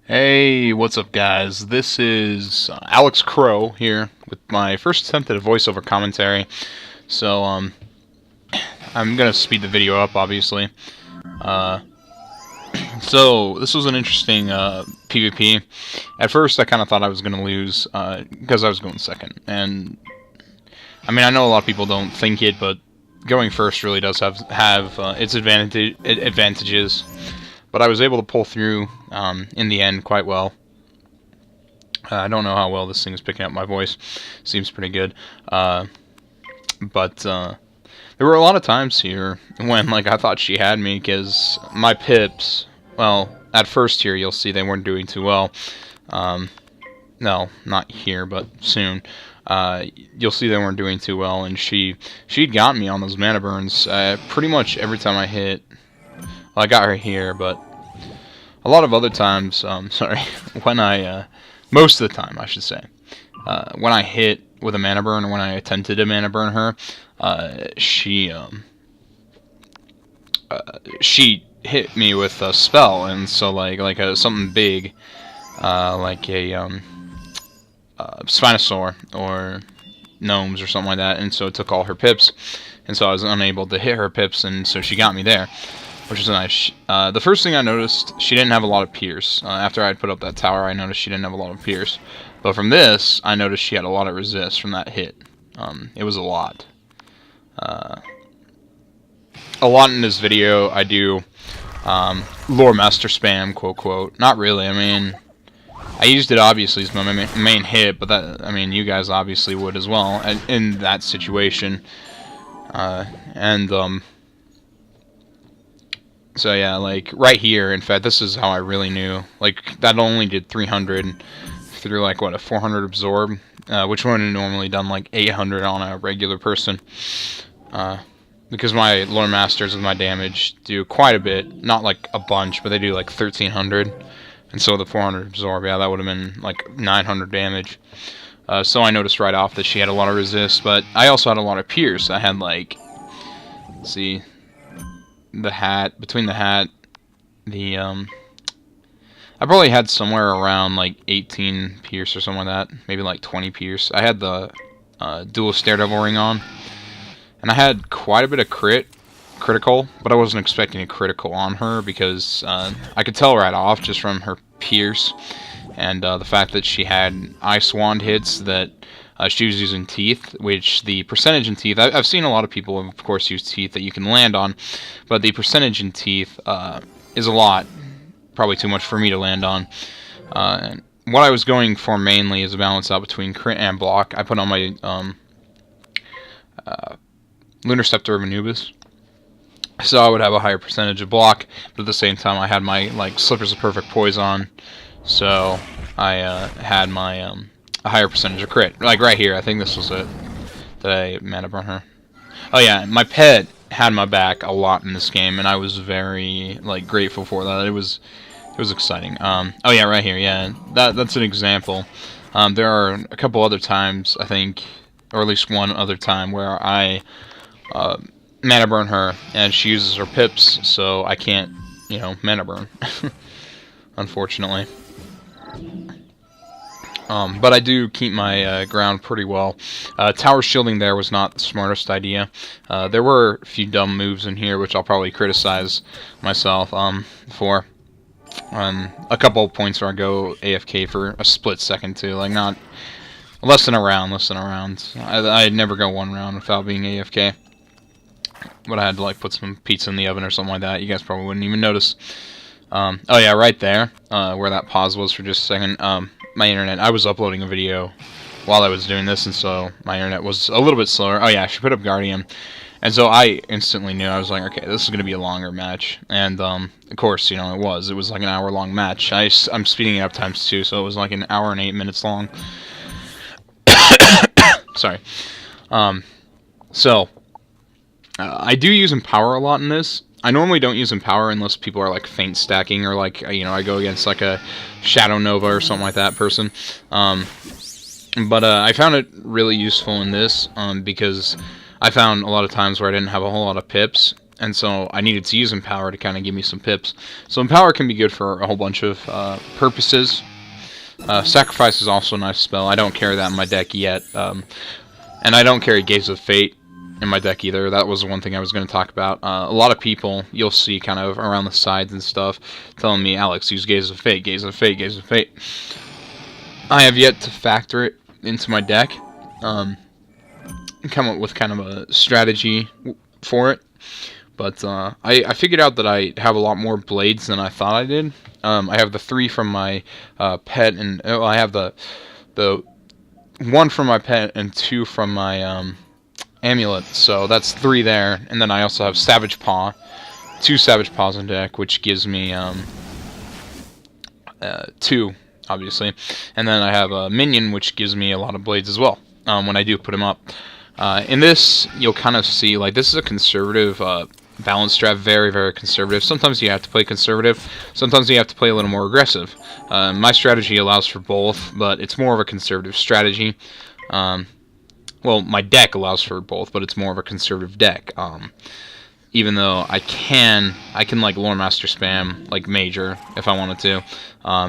Hey, what's up, guys? This is Alex Crow here with my first attempt at a voiceover commentary. So, I'm gonna speed the video up, obviously. So this was an interesting PvP. At first, I kind of thought I was gonna lose because I was going second, and I mean, I know a lot of people don't think it, but going first really does have its advantages. But I was able to pull through in the end quite well. I don't know how well this thing is picking up my voice. Seems pretty good. But there were a lot of times here when I thought she had me, because my pips, well, at first here you'll see they weren't doing too well. No, not here, but soon. You'll see they weren't doing too well, and she'd got me on those mana burns pretty much every time I hit. Well, I got her here, but a lot of other times, sorry, when most of the time, I should say, when I hit with a mana burn, or when I attempted to mana burn her, she hit me with a spell, and so something big, like a Spinosaur or gnomes or something like that, and so it took all her pips, and so I was unable to hit her pips, and so she got me there, which is nice. The first thing I noticed, she didn't have a lot of pierce. After I had put up that tower, I noticed she didn't have a lot of pierce. But from this, I noticed she had a lot of resist from that hit. It was a lot. A lot in this video, I do lore master spam, quote, quote. Not really, I mean, I used it obviously as my main hit, but that, I mean, you guys obviously would as well in that situation. So yeah, like right here, in fact, this is how I really knew. Like, that only did 300 through like what, a 400 absorb, which would have normally done like 800 on a regular person. Because my lore masters with my damage do quite a bit, not like a bunch, but they do like 1300. And so the 400 absorb, yeah, that would have been like 900 damage. So I noticed right off that she had a lot of resist, but I also had a lot of pierce. I had like, let's see, the hat, between the hat, the I probably had somewhere around like 18 pierce or something like that, maybe like 20 pierce. I had the dual Daredevil ring on, and I had quite a bit of critical, but I wasn't expecting a critical on her, because I could tell right off just from her pierce, and the fact that she had ice wand hits, that she was using teeth, which the percentage in teeth, I've seen a lot of people, of course, use teeth that you can land on, but the percentage in teeth is a lot, probably too much for me to land on. And what I was going for mainly is a balance out between crit and block. I put on my Lunar Scepter of Anubis, so I would have a higher percentage of block, but at the same time I had my Slippers of Perfect Poise on, so I had my a higher percentage of crit. Like right here, I think this was it that I mana burn her. Oh yeah, my pet had my back a lot in this game, and I was very grateful for that. It was exciting. Oh yeah, right here, yeah, that's an example. There are a couple other times, I think, or at least one other time, where I mana burn her, and she uses her pips, so I can't, mana burn, unfortunately. But I do keep my ground pretty well. Tower shielding there was not the smartest idea. There were a few dumb moves in here, which I'll probably criticize myself for. A couple of points where I go AFK for a split second too, like not less than a round. I'd never go one round without being AFK. But I had to put some pizza in the oven or something like that. You guys probably wouldn't even notice. Oh yeah, right there, where that pause was for just a second. My internet, I was uploading a video while I was doing this, and so my internet was a little bit slower. Oh yeah, she put up Guardian, and so I instantly knew. I was like, okay, this is going to be a longer match, and of course, it was like an hour-long match. I'm speeding it up ×2, so it was like an hour and 8 minutes long. Sorry. I do use Empower a lot in this. I normally don't use Empower unless people are feint stacking, or I go against a Shadow Nova or something like that person. But I found it really useful in this because I found a lot of times where I didn't have a whole lot of pips, and so I needed to use Empower to kind of give me some pips. So Empower can be good for a whole bunch of purposes. Sacrifice is also a nice spell. I don't carry that in my deck yet, and I don't carry Gaze of Fate in my deck either. That was one thing I was going to talk about. A lot of people, you'll see kind of around the sides and stuff, telling me, Alex, use Gaze of Fate, Gaze of Fate, Gaze of Fate. I have yet to factor it into my deck, and come up with kind of a strategy for it. But I figured out that I have a lot more blades than I thought I did. I have the 3 from my pet, and I have the 1 from my pet and 2 from my amulet. So that's 3 there. And then I also have Savage Paw, 2 Savage Paws in deck, which gives me 2, obviously. And then I have a Minion, which gives me a lot of blades as well when I do put him up. In this, you'll kind of see, like, this is a conservative balance strat, very, very conservative. Sometimes you have to play conservative, sometimes you have to play a little more aggressive. My strategy allows for both, but it's more of a conservative strategy. Well, my deck allows for both, but it's more of a conservative deck. Even though I can like Lore Master spam, like Major, if I wanted to.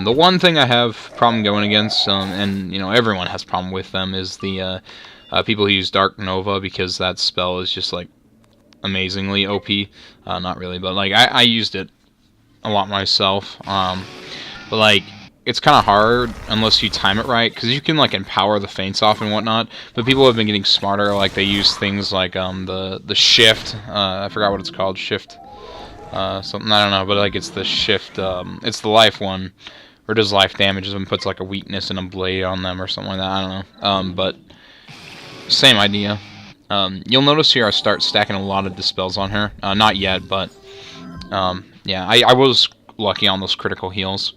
The one thing I have problem going against, and you know everyone has problem with them, is the people who use Dark Nova, because that spell is just like amazingly OP. Not really, but like I used it a lot myself. But like it's kind of hard unless you time it right, because you can like empower the feints off and whatnot. But people have been getting smarter, like they use things like the shift. I forgot what it's called, shift something, I don't know, but like it's the shift. It's the life one, or does life damages and puts like a weakness and a blade on them or something like that. I don't know. But same idea. You'll notice here I start stacking a lot of dispels on her. Not yet, but yeah, I was lucky on those critical heals.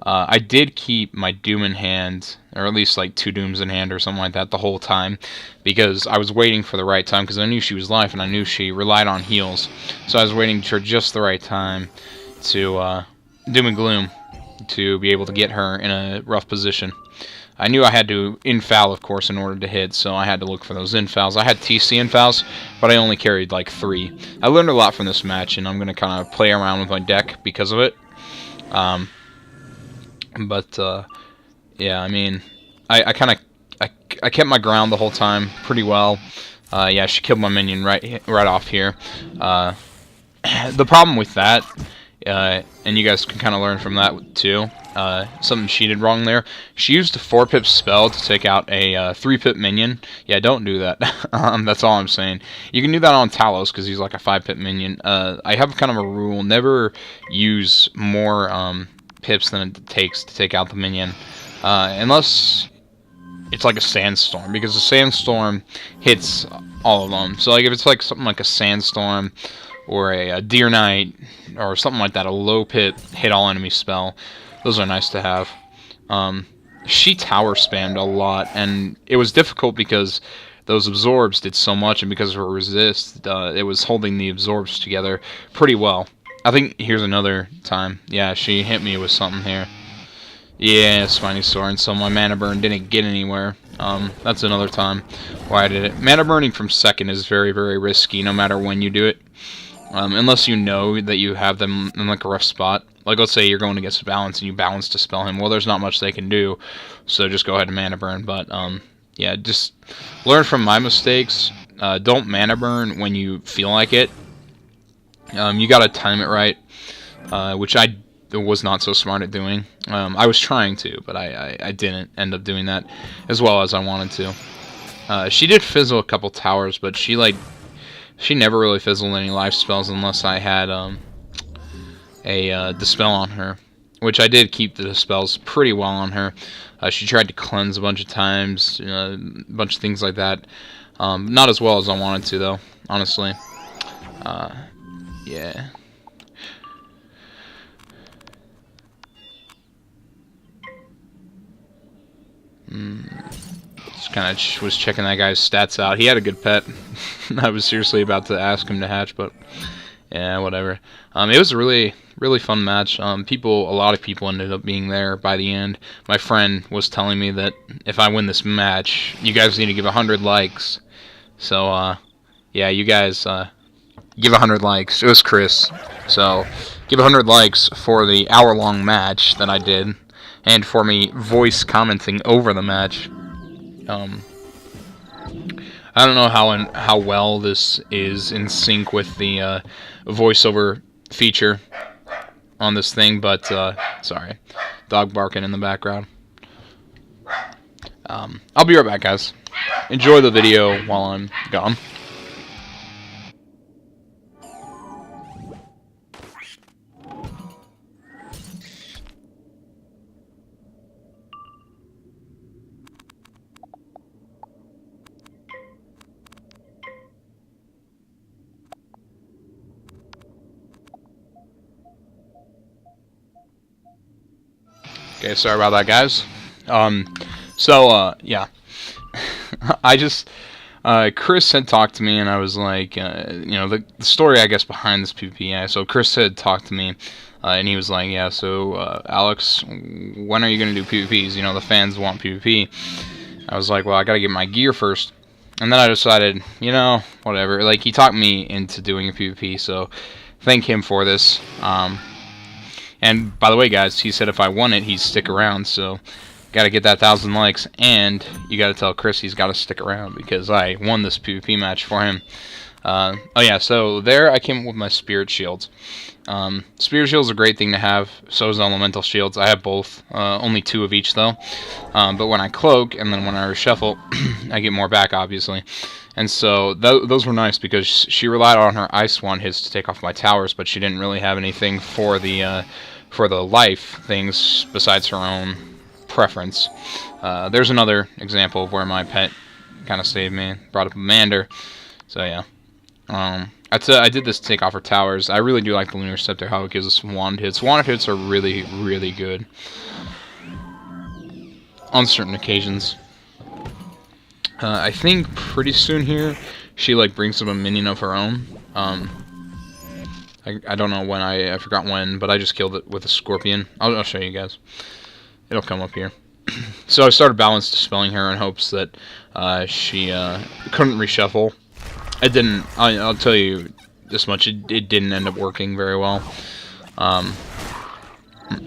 I did keep my Doom in hand, or at least like 2 Dooms in hand or something like that the whole time, because I was waiting for the right time, because I knew she was life and I knew she relied on heals. So I was waiting for just the right time to Doom and Gloom to be able to get her in a rough position. I knew I had to infoul, of course, in order to hit, so I had to look for those infouls. I had TC infouls, but I only carried like 3. I learned a lot from this match, and I'm going to kind of play around with my deck because of it. Yeah, I mean, I kept my ground the whole time pretty well. Yeah, she killed my minion right off here. The problem with that, and you guys can kind of learn from that too, something she did wrong there. She used a 4-pip spell to take out a 3-pip minion. Yeah, don't do that. That's all I'm saying. You can do that on Talos, because he's like a 5-pip minion. I have kind of a rule, never use more pips than it takes to take out the minion, unless it's like a sandstorm, because a sandstorm hits all of them. So like if it's like something like a sandstorm or a Deer Knight or something like that, a low pip hit all enemy spell, those are nice to have. She tower spammed a lot, and it was difficult because those absorbs did so much, and because of her resist, it was holding the absorbs together pretty well. I think here's another time. Yeah, she hit me with something here. Yeah, Spiny Soren, so my mana burn didn't get anywhere. That's another time why I did it. Mana burning from second is very, very risky, no matter when you do it. Unless you know that you have them in like a rough spot. Like, let's say you're going against a balance and you balance to spell him. Well, there's not much they can do, so just go ahead and mana burn. But, yeah, just learn from my mistakes. Don't mana burn when you feel like it. You gotta time it right, which I was not so smart at doing. I was trying to, but I didn't end up doing that as well as I wanted to. She did fizzle a couple towers, but she never really fizzled any life spells unless I had a Dispel on her, which I did keep the Dispels pretty well on her. She tried to cleanse a bunch of times, a bunch of things like that. Not as well as I wanted to, though, honestly. Yeah. Just kind of was checking that guy's stats out. He had a good pet. I was seriously about to ask him to hatch, but yeah, whatever. It was a really, really fun match. A lot of people ended up being there by the end. My friend was telling me that if I win this match, you guys need to give 100 likes. So, yeah, you guys give 100 likes. It was Chris. So, give 100 likes for the hour-long match that I did, and for me voice commenting over the match. I don't know how well this is in sync with the voiceover feature on this thing, but sorry, dog barking in the background. I'll be right back, guys. Enjoy the video while I'm gone. Okay, sorry about that, guys. Yeah. I just, Chris had talked to me, and I was like, the story, I guess, behind this PvP. Yeah, so Chris had talked to me, and he was like, yeah, so, Alex, when are you going to do PvPs? You know, the fans want PvP. I was like, well, I got to get my gear first. And then I decided, you know, whatever. Like, he talked me into doing a PvP, so thank him for this. And by the way, guys, he said if I won it, he'd stick around, so gotta get that 1,000 likes, and you gotta tell Chris he's gotta stick around, because I won this PvP match for him. Oh yeah, so there I came up with my spirit shields. Spirit shields are a great thing to have, so is elemental shields. I have both, only 2 of each though. But when I cloak, and then when I reshuffle, I get more back, obviously. And so those were nice, because she relied on her ice one-hits to take off my towers, but she didn't really have anything for the life things besides her own preference. There's another example of where my pet kind of saved me. Brought up a Mander. So yeah. I did this to take off her towers. I really do like the Lunar Scepter, how it gives us wand hits. Wand hits are really, really good on certain occasions. I think pretty soon here, she like brings up a minion of her own. I don't know when, I forgot when, but I just killed it with a Scorpion. I'll show you guys. It'll come up here. So I started balance dispelling her in hopes that she couldn't reshuffle. It didn't. I'll tell you this much. It didn't end up working very well.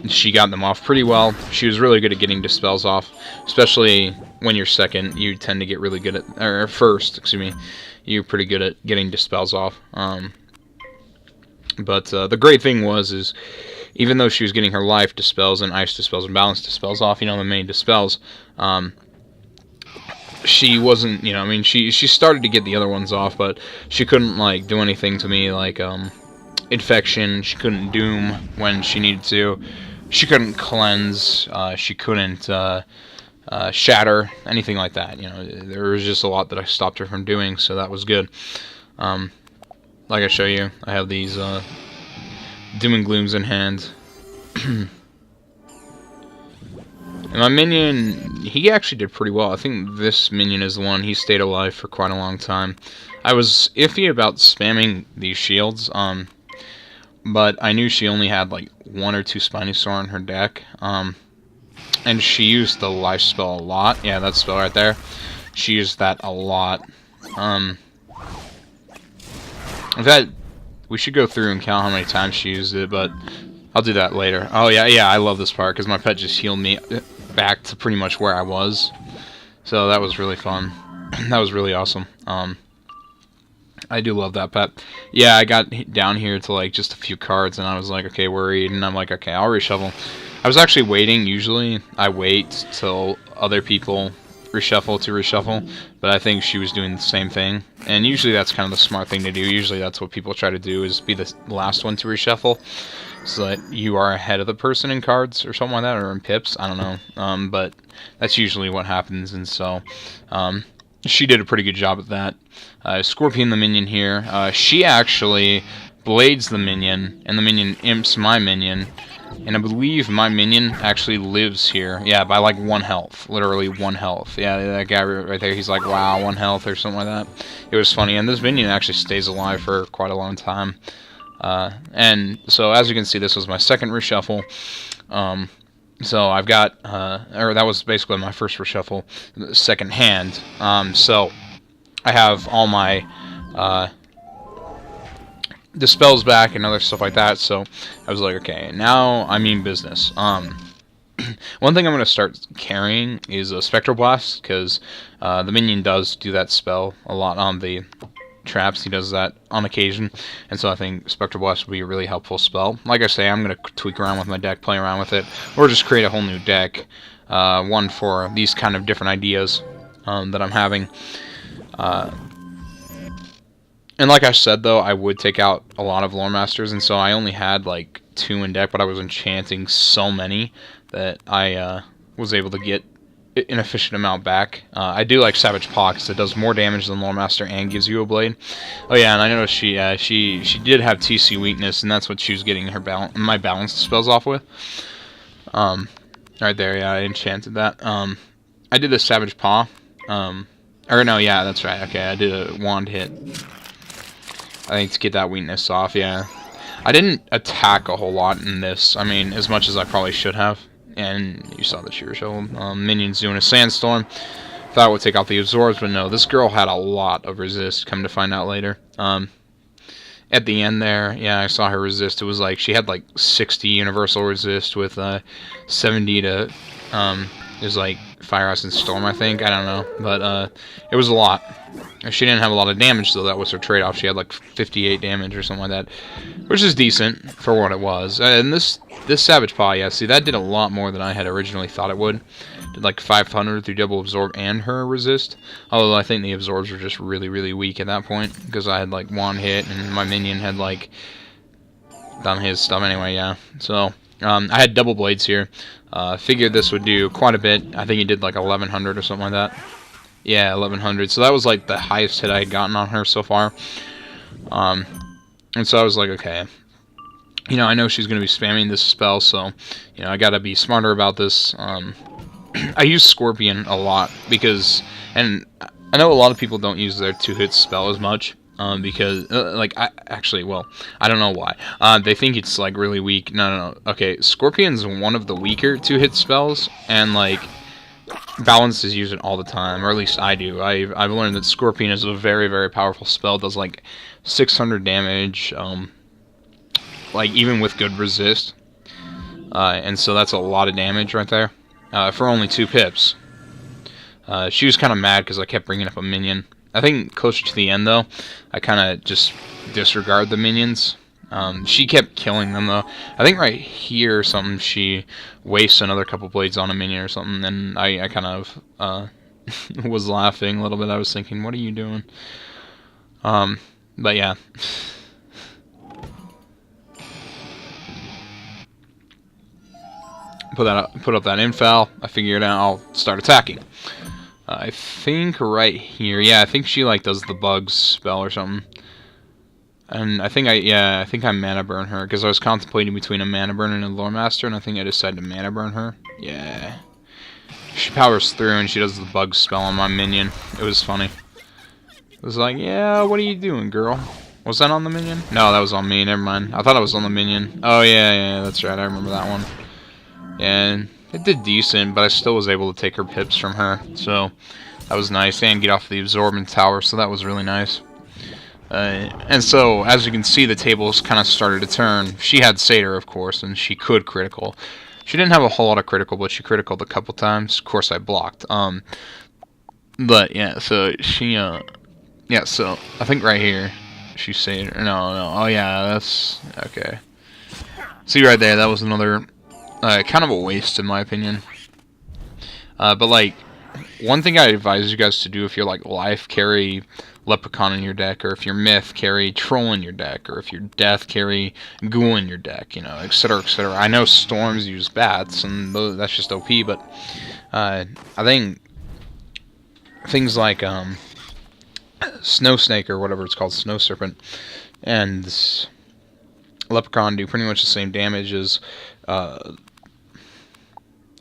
She got them off pretty well. She was really good at getting dispels off, especially when you're second. You tend to get really good at, or first, excuse me. You're pretty good at getting dispels off. But the great thing is even though she was getting her life dispels and ice dispels and balance dispels off, you know, the main dispels, she wasn't, you know, I mean, she started to get the other ones off, but she couldn't, like, do anything to me, like, infection. She couldn't doom when she needed to. She couldn't cleanse. She couldn't shatter, anything like that. You know, there was just a lot that I stopped her from doing, so that was good. Like I show you, I have these Doom and Glooms in hand. And my minion, he actually did pretty well. I think this minion is the one. He stayed alive for quite a long time. I was iffy about spamming these shields, but I knew she only had like 1 or 2 Spinosaur in her deck, and she used the life spell a lot. Yeah, that spell right there. She used that a lot. In fact, we should go through and count how many times she used it, but I'll do that later. Oh yeah, I love this part because my pet just healed me back to pretty much where I was. So that was really fun. That was really awesome. I do love that pet. Yeah, I got down here to like just a few cards, and I was like, okay, worried, and I'm like, okay, I'll reshuffle. I was actually waiting. Usually, I wait till other people reshuffle to reshuffle, but I think she was doing the same thing, and usually that's kind of the smart thing to do. Usually that's what people try to do, is be the last one to reshuffle, so that you are ahead of the person in cards or something like that, or in pips, I don't know, but that's usually what happens. And so she did a pretty good job at that. Scorpion the minion here, she actually blades the minion, and the minion imps my minion, and I believe my minion actually lives here. Yeah, by like 1 health. Literally 1 health. Yeah, that guy right there, he's like, wow, 1 health or something like that. It was funny. And this minion actually stays alive for quite a long time. And so as you can see, this was my second reshuffle. So I've got, or that was basically my first reshuffle, second hand. So I have all my the spells back and other stuff like that. So I was like, okay, now I mean business. One thing I'm going to start carrying is a Spectral Blast, because the minion does do that spell a lot on the traps. He does that on occasion, and so I think Spectral Blast would be a really helpful spell. Like I say, I'm going to tweak around with my deck, play around with it, or just create a whole new deck, one for these kind of different ideas that I'm having. And like I said, though, I would take out a lot of Lore Masters, and so I only had like 2 in deck, but I was enchanting so many that I was able to get an efficient amount back. I do like Savage Paw because it does more damage than Lore Master and gives you a blade. Oh yeah, and I noticed she did have TC weakness, and that's what she was getting her my balanced spells off with. Right there, yeah, I enchanted that. I did the Savage Paw. Or no, yeah, that's right. Okay, I did a wand hit. I think to get that weakness off, yeah. I didn't attack a whole lot in this. I mean, as much as I probably should have. And you saw the cheer show. Minions doing a sandstorm. Thought I would take out the absorbs, but no. This girl had a lot of resist, come to find out later. At the end there, yeah, I saw her resist. It was like, she had like 60 universal resist with 70 to, it was like Fire Ice and Storm, I think. I don't know. But it was a lot. She didn't have a lot of damage, though. That was her trade-off. She had like 58 damage or something like that, which is decent for what it was. And this Savage Paw, yeah, see, that did a lot more than I had originally thought it would. Did like 500 through double absorb and her resist. Although I think the absorbs were just really, really weak at that point, because I had like one hit and my minion had like done his stuff anyway. Yeah, so I had double blades here. Figured this would do quite a bit. I think he did like 1100 or something like that. Yeah, 1100. So that was like the highest hit I had gotten on her so far. And so I was like, okay, you know, I know she's going to be spamming this spell, so, you know, I got to be smarter about this. I use Scorpion a lot because, and I know a lot of people don't use their 2-hit spell as much. Because, like, I don't know why. They think it's, like, really weak. No. Okay, Scorpion's one of the weaker 2-hit spells, and, like, Balance is used it all the time, or at least I do. I've learned that Scorpion is a very, very powerful spell. It does, like, 600 damage, like, even with good resist. And so that's a lot of damage right there, for only 2 pips. She was kind of mad because I kept bringing up a minion. I think closer to the end, though, I kind of just disregard the minions. She kept killing them, though. I think right here or something, she wastes another couple blades on a minion or something, and I kind of was laughing a little bit. I was thinking, what are you doing? But yeah. Put up that infal. I figured out I'll start attacking. I think right here, yeah, I think she like does the bugs spell or something. And I think I mana burn her, because I was contemplating between a mana burn and a Lore Master, and I think I decided to mana burn her. Yeah. She powers through and she does the bug spell on my minion. It was funny. It was like, yeah, what are you doing, girl? Was that on the minion? No, that was on me, never mind. I thought it was on the minion. Oh yeah, that's right, I remember that one. And it did decent, but I still was able to take her pips from her, so that was nice, and get off the absorbent tower, so that was really nice. And so, as you can see, the tables kind of started to turn. She had Satyr, of course, and she could critical. She didn't have a whole lot of critical, but she criticaled a couple times. Of course, I blocked. But yeah, so she, yeah, so I think right here, she Satyr. No. Oh yeah, that's okay. See right there, that was another. Kind of a waste, in my opinion. But, like, one thing I advise you guys to do if you're, like, Life, carry Leprechaun in your deck, or if you're Myth, carry Troll in your deck, or if you're Death, carry Ghoul in your deck, you know, etc., etc. I know Storms use Bats, and that's just OP, but I think things like Snow Snake, or whatever it's called, Snow Serpent, and Leprechaun do pretty much the same damage as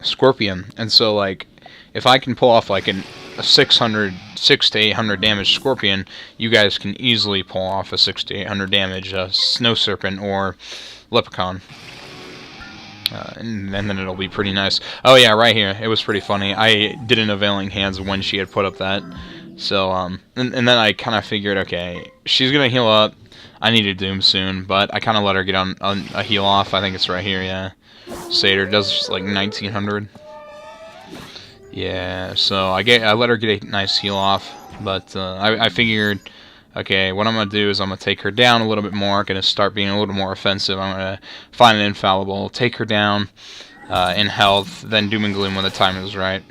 Scorpion, and so like if I can pull off like a 6 to 800 damage Scorpion, you guys can easily pull off a 6 to 800 damage Snow Serpent or Leprechaun, and then it'll be pretty nice. Oh yeah, right here, it was pretty funny. I did an Availing Hands when she had put up that, so and then I kind of figured, okay, she's gonna heal up. I need to Doom soon, but I kind of let her get on a heal off. I think it's right here, yeah. Satyr does like 1900. Yeah, so I let her get a nice heal off, but I figured, okay, what I'm gonna do is I'm gonna take her down a little bit more. Gonna start being a little more offensive. I'm gonna find an infallible, take her down in health, then Doom and Gloom when the time is right.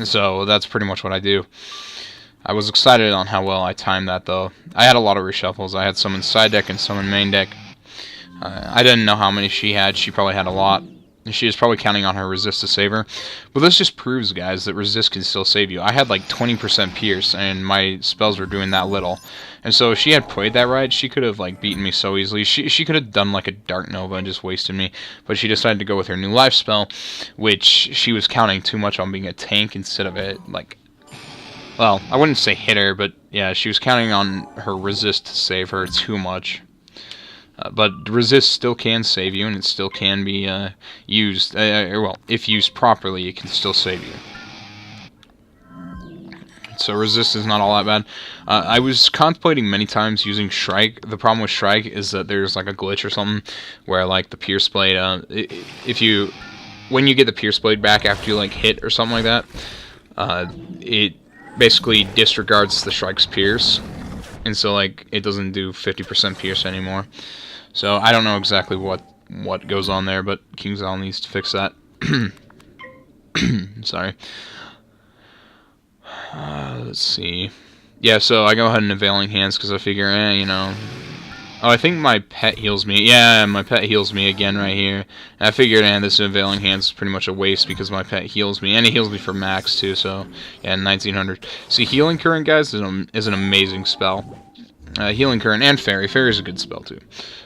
So that's pretty much what I do. I was excited on how well I timed that, though. I had a lot of reshuffles. I had some in side deck and some in main deck. I didn't know how many she had. She probably had a lot. She was probably counting on her resist to save her. But this just proves, guys, that resist can still save you. I had like 20% pierce, and my spells were doing that little. And so if she had played that right, she could have like beaten me so easily. She could have done like a Dark Nova and just wasted me. But she decided to go with her new life spell, which she was counting too much on being a tank instead of a, like... Well, I wouldn't say hit her, but yeah, she was counting on her resist to save her too much. But resist still can save you, and it still can be used. Well, if used properly, it can still save you. So resist is not all that bad. I was contemplating many times using Shrike. The problem with Shrike is that there's like a glitch or something where like the Pierce Blade, when you get the Pierce Blade back after you like hit or something like that, it basically disregards the Shrike's Pierce, and so like it doesn't do 50% Pierce anymore. So I don't know exactly what goes on there, but King's Isle needs to fix that. Sorry. Let's see. Yeah, so I go ahead and Availing Hands because I figure, you know... Oh, I think my pet heals me. Yeah, my pet heals me again right here. And I figured, this Availing Hands is pretty much a waste because my pet heals me. And he heals me for max, too, so... Yeah, 1900. See, Healing Current, guys, is an amazing spell. Healing Current and Fairy. Fairy is a good spell, too.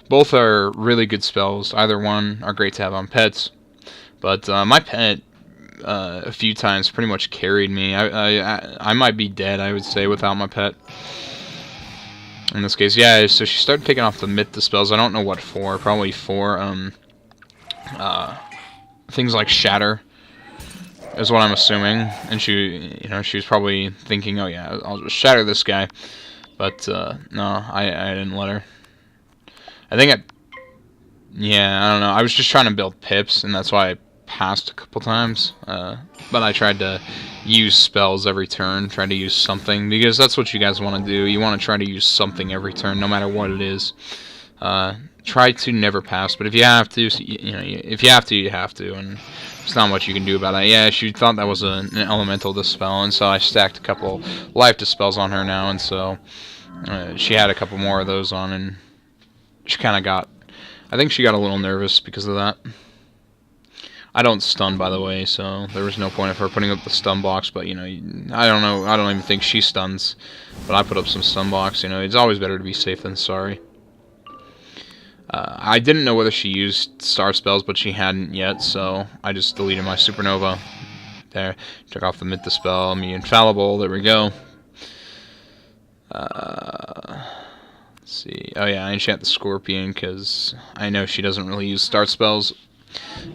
Both are really good spells. Either one are great to have on pets. But my pet, a few times, pretty much carried me. I might be dead, I would say, without my pet. In this case, yeah, so she started taking off the Myth spells. I don't know what for. Probably for things like Shatter, is what I'm assuming. And she was probably thinking, oh yeah, I'll just shatter this guy. But no, I didn't let her. I think yeah, I don't know. I was just trying to build pips, and that's why I passed a couple times. But I tried to use spells every turn, tried to use something, because that's what you guys want to do. You want to try to use something every turn, no matter what it is. Try to never pass, but if you have to, if you have to, you have to, and there's not much you can do about that. Yeah, she thought that was an elemental dispel, and so I stacked a couple life dispels on her now, and so she had a couple more of those on, and she kind of got... I think she got a little nervous because of that. I don't stun, by the way, so there was no point of her putting up the stun box, but, I don't know, I don't even think she stuns, but I put up some stun box, it's always better to be safe than sorry. I didn't know whether she used star spells, but she hadn't yet, so I just deleted my supernova. There, took off the Myth spell, me infallible, there we go. Let's see. Oh yeah, I enchant the Scorpion because I know she doesn't really use start spells.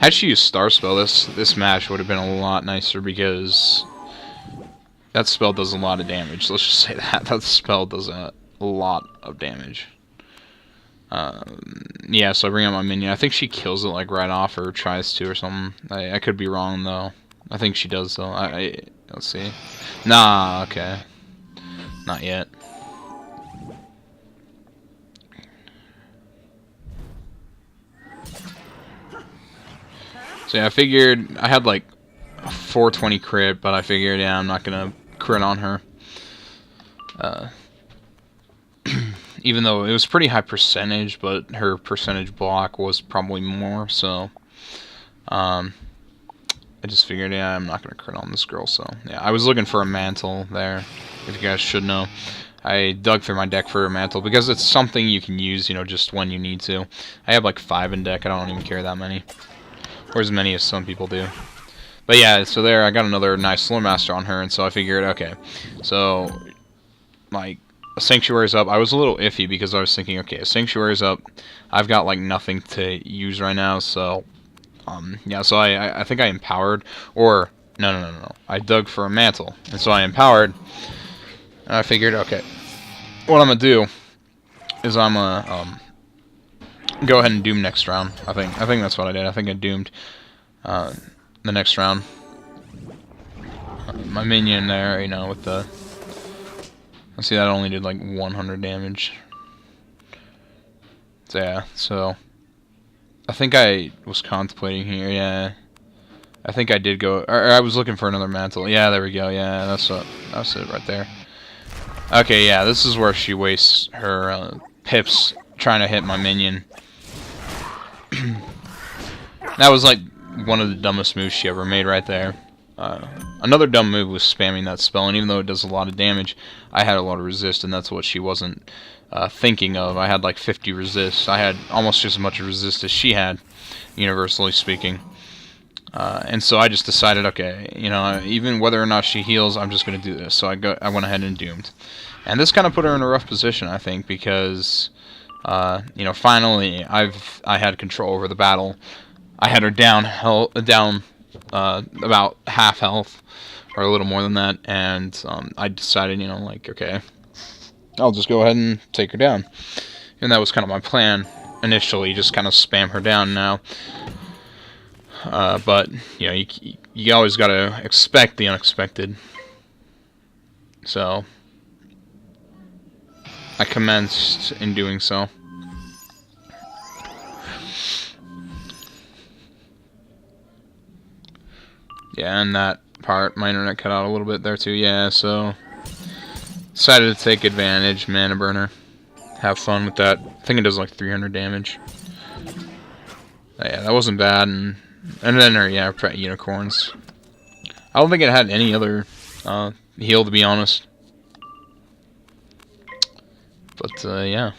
Had she used Star Spell, this match would have been a lot nicer because that spell does a lot of damage. Let's just say that spell does a lot of damage. Yeah, so I bring out my minion. I think she kills it like right off or tries to or something. I could be wrong though. I think she does though. Let's see. Nah, okay. Not yet. So yeah, I figured I had like a 420 crit, but I figured, yeah, I'm not gonna crit on her. Even though it was pretty high percentage, but her percentage block was probably more, so I just figured, yeah, I'm not gonna crit on this girl. So yeah, I was looking for a mantle there, if you guys should know. I dug through my deck for a mantle because it's something you can use, just when you need to. I have like 5 in deck. I don't even carry that many. Or as many as some people do. But yeah, so there, I got another nice Slow Master on her, and so I figured, okay, so, like, a Sanctuary's up. I was a little iffy because I was thinking, okay, a Sanctuary's up. I've got, like, nothing to use right now, so, yeah, so I think I empowered, or, no. I dug for a mantle, and so I empowered, and I figured, okay, what I'm gonna do is I'm go ahead and doom next round. I think that's what I did. I think I doomed the next round. My minion there, you know, with the... Let's see, that only did like 100 damage. So, yeah, so... I think I was contemplating here, yeah. I think I did go... Or I was looking for another mantle. Yeah, there we go, yeah, that's it right there. Okay, yeah, this is where she wastes her pips trying to hit my minion. That was like one of the dumbest moves she ever made right there. Another dumb move was spamming that spell, and even though it does a lot of damage, I had a lot of resist, and that's what she wasn't thinking of. I had like 50 resist. I had almost just as much resist as she had, universally speaking. And so I just decided, okay, you know, even whether or not she heals, I'm just going to do this. So I went ahead and doomed. And this kind of put her in a rough position, I think, because, you know, finally I had control over the battle. I had her down about half health, or a little more than that, and I decided, you know, like, okay, I'll just go ahead and take her down. And that was kind of my plan initially, just kind of spam her down now. But, you know, you always got to expect the unexpected. So, I commenced in doing so. Yeah, and that part, my internet cut out a little bit there too. Yeah, so decided to take advantage, mana burner. Have fun with that. I think it does like 300 damage. Yeah, that wasn't bad. And then there, yeah, pet unicorns. I don't think it had any other heal, to be honest. But yeah.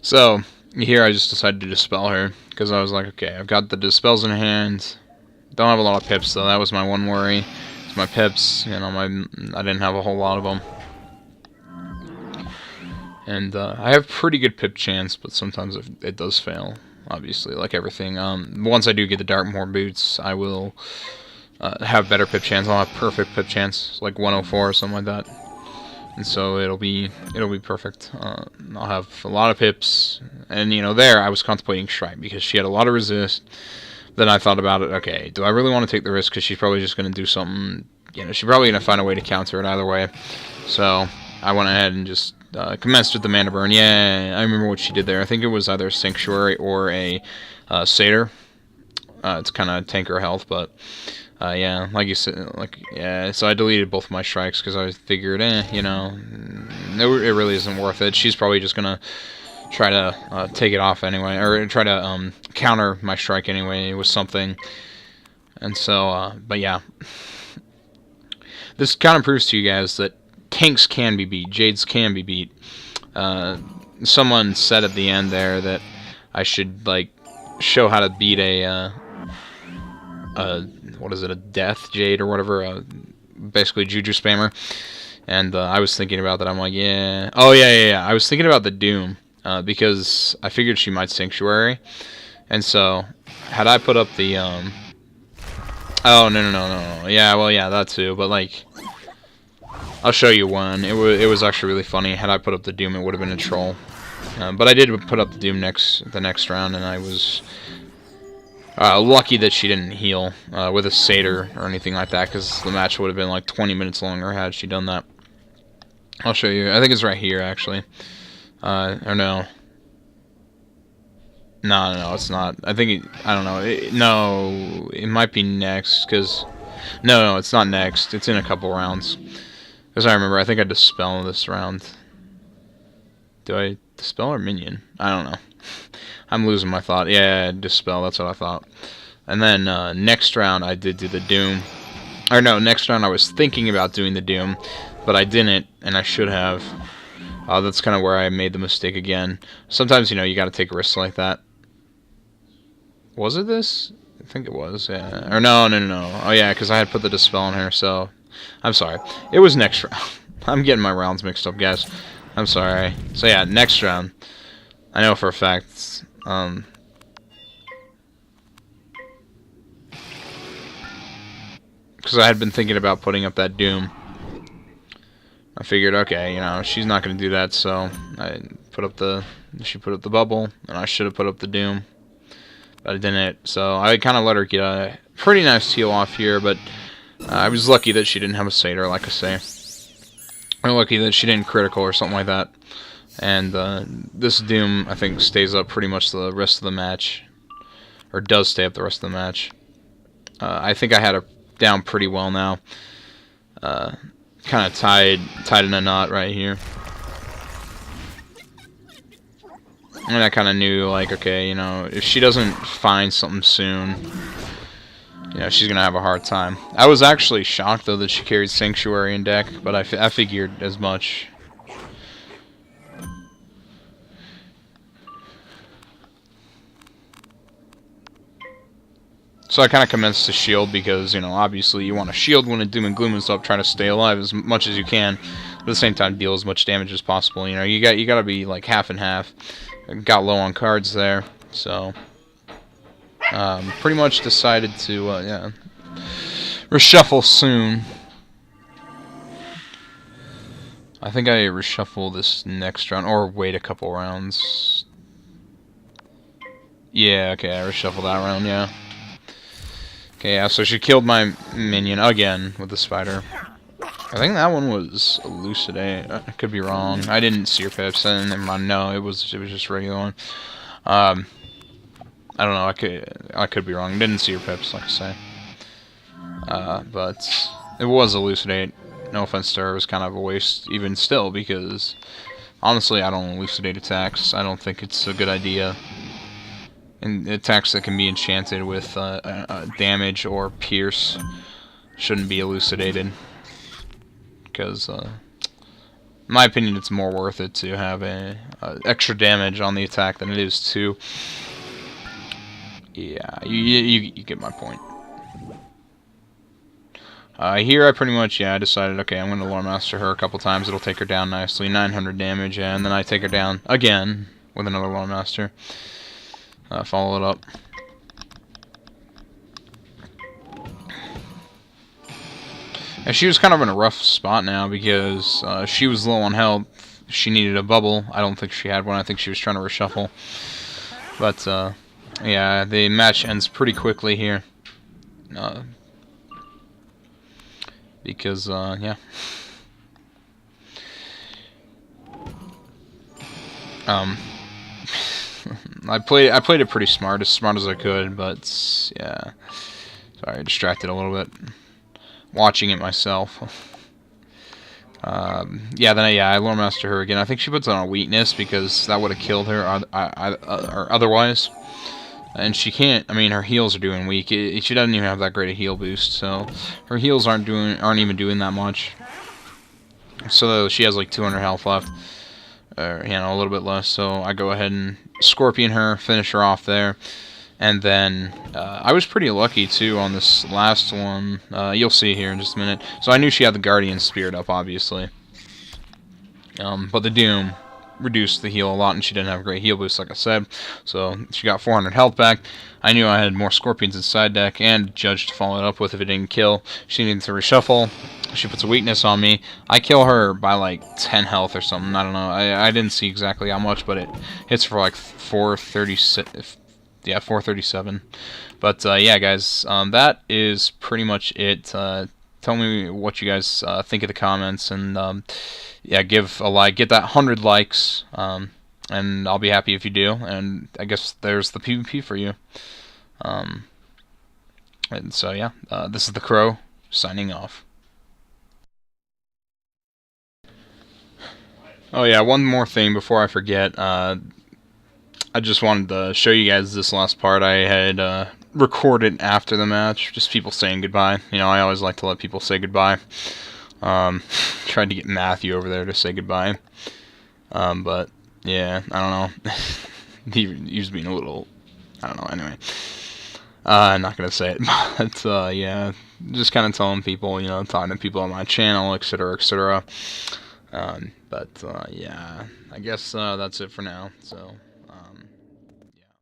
So, here I just decided to dispel her, because I was like, okay, I've got the dispels in hand, don't have a lot of pips though, that was my one worry, it's my pips, you know, I didn't have a whole lot of them. And I have pretty good pip chance, but sometimes it does fail, obviously, like everything. Once I do get the Darkmoor boots, I will have better pip chance, I'll have perfect pip chance, like 104 or something like that. And so it'll be perfect. I'll have a lot of pips, and you know, there I was contemplating Shrike because she had a lot of resist. Then I thought about it. Okay, do I really want to take the risk? Because she's probably just going to do something. You know, she's probably going to find a way to counter it either way. So I went ahead and just commenced with the mana burn. Yeah, I remember what she did there. I think it was either a Sanctuary or a Satyr. It's kind of tank her health, but. Yeah, like you said, yeah, so I deleted both my strikes because I figured, you know, it really isn't worth it. She's probably just gonna try to take it off anyway, or try to counter my strike anyway with something. And so, but yeah, this kind of proves to you guys that tanks can be beat, Jades can be beat. Someone said at the end there that I should like show how to beat a what is it, a death Jade or whatever, basically Juju spammer. And I was thinking about that. I'm like, yeah. Oh, yeah. I was thinking about the Doom because I figured she might Sanctuary. And so, had I put up the... Oh, no. Yeah, well, yeah, that too. But, like, I'll show you one. It was actually really funny. Had I put up the Doom, it would have been a troll. But I did put up the Doom the next round, and I was... lucky that she didn't heal with a Satyr or anything like that, because the match would have been like 20 minutes longer had she done that. I'll show you. I think it's right here, actually. Or no. No, it's not. I think I don't know. No, it might be next, because... No, it's not next. It's in a couple rounds. Because I remember, I think I dispel this round. Do I dispel or minion? I don't know. I'm losing my thought. Yeah, dispel, that's what I thought. And then next round I did do the Doom. Or no, next round I was thinking about doing the Doom, but I didn't, and I should have. That's kind of where I made the mistake again. Sometimes, you know, you gotta take risks like that. Was it this? I think it was, yeah. Or no. Oh yeah, because I had put the dispel on her, so... I'm sorry. It was next round. I'm getting my rounds mixed up, guys. I'm sorry. So yeah, next round. I know for a fact Because I had been thinking about putting up that Doom. I figured, okay, you know, she's not going to do that, so she put up the bubble, and I should have put up the Doom. But I didn't, so I kind of let her get a pretty nice heal off here, but I was lucky that she didn't have a Satyr, like I say. I'm lucky that she didn't critical or something like that. And this Doom, I think, stays up pretty much the rest of the match. Or does stay up the rest of the match. I think I had her down pretty well now. Kind of tied in a knot right here. And I kind of knew, like, okay, you know, if she doesn't find something soon, you know, she's going to have a hard time. I was actually shocked, though, that she carried Sanctuary in deck, but I figured as much. So I kind of commenced to shield because, you know, obviously you want to shield when a Doom and Gloom is up, try to stay alive as much as you can, but at the same time deal as much damage as possible. You know, you got to be like half and half. Got low on cards there, so pretty much decided to yeah, reshuffle soon. I think I reshuffle this next round, or wait a couple rounds. Yeah, okay, I reshuffle that round, yeah. Okay, yeah, so she killed my minion again with the spider. I think that one was Elucidate. I could be wrong. I didn't see her pips, and never mind. No, it was just a regular one. I don't know. I could be wrong. Didn't see her pips, like I say. But it was Elucidate. No offense to her, it was kind of a waste, even still, because honestly, I don't elucidate attacks. I don't think it's a good idea. And attacks that can be enchanted with damage or pierce shouldn't be elucidated. Because, in my opinion, it's more worth it to have extra damage on the attack than it is to... Yeah, you get my point. Here I pretty much, yeah, I decided, okay, I'm going to Lore Master her a couple times. It'll take her down nicely, 900 damage, and then I take her down again with another Lore Master. Follow it up. And she was kind of in a rough spot now because she was low on health. She needed a bubble. I don't think she had one. I think she was trying to reshuffle. But, yeah, the match ends pretty quickly here. Because, yeah. I played it pretty smart as I could, but, yeah. Sorry, distracted a little bit. Watching it myself. Yeah, then I Lore Master her again. I think she puts on a weakness because that would have killed her or otherwise. And she can't. I mean, her heals are doing weak. She doesn't even have that great a heal boost, so her heals aren't even doing that much. So she has like 200 health left, or you know, a little bit less. So I go ahead and Scorpion her, finish her off there. And then, I was pretty lucky, too, on this last one. You'll see here in just a minute. So I knew she had the Guardian Spirit up, obviously. But the Doom reduced the heal a lot, and she didn't have a great heal boost, like I said. So she got 400 health back. I knew I had more Scorpions in side deck, and Judge to follow it up with if it didn't kill. She needed to reshuffle. She puts a weakness on me. I kill her by, like, 10 health or something. I don't know. I didn't see exactly how much, but it hits for, like, 436... Yeah, 437. But, yeah, guys, that is pretty much it. Tell me what you guys think of the comments, and, yeah, give a like. Get that 100 likes, and I'll be happy if you do. And I guess there's the PvP for you. And so, yeah, this is the Crow, signing off. Oh, yeah, one more thing before I forget. I just wanted to show you guys this last part I had recorded after the match. Just people saying goodbye. You know, I always like to let people say goodbye. Tried to get Matthew over there to say goodbye. But, yeah, I don't know. he was being a little... I don't know, anyway. I'm not going to say it. But, yeah, just kind of telling people, you know, talking to people on my channel, etc., etc. But, yeah, I guess that's it for now, so...